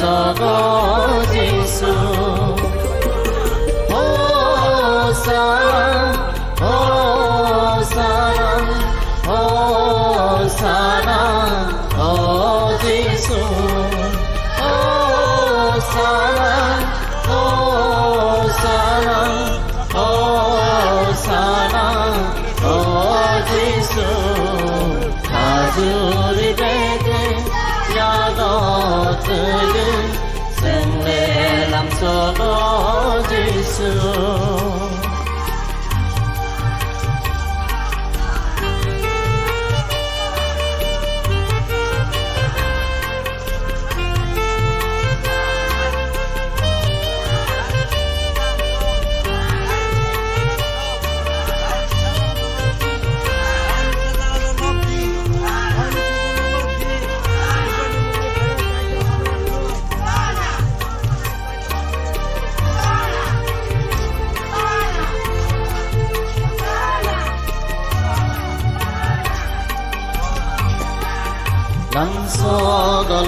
so go Giêsu. Hosanna, Hosanna, Hosanna, oh Giêsu. Hosanna, Hosanna, Hosanna, oh Giêsu. 가주리 베게 야도 뜨는 생내 남서고 지수.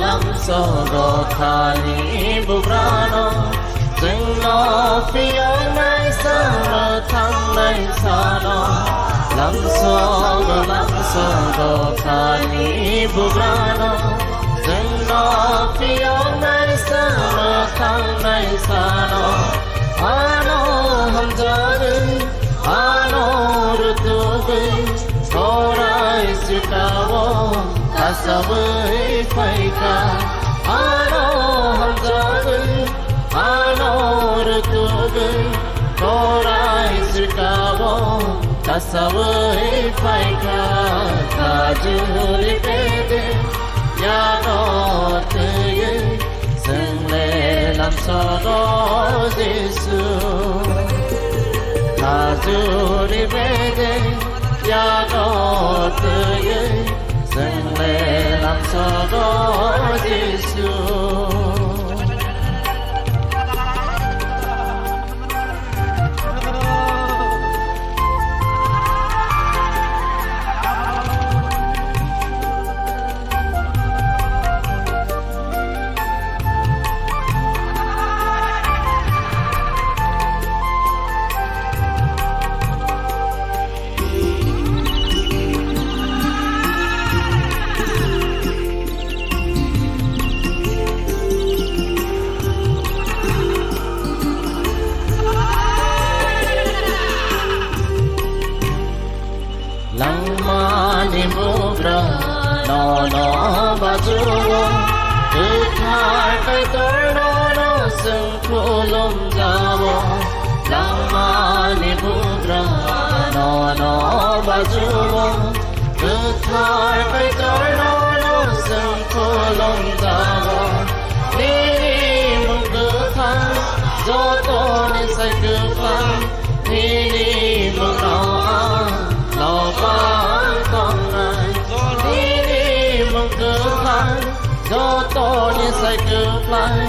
lamsogo khani bubrano jengno piyong nai sa thang nai sano lamsogo khani bubrano jengno piyong nai sa thang nai sano ano hamjare ano rutuge sorai sitawo asabay paika ano hamjare ano rutuge sorai sitawo asabay paika kajuri pede yano teye sengle lamsogo Giêsu kajuri pede yano teye sengle lamsogo Giêsu. Bugra no no bajuo tu thai kai tor no no sung khulum jawo lamani bugra no no bajuo tu thai kai tor no no sung khulum jawo ni mung tu thang jo to ni sai tu phang ni mung no lo ba do to ni sai cứ plai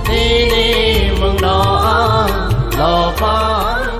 ni mừng đó lo pha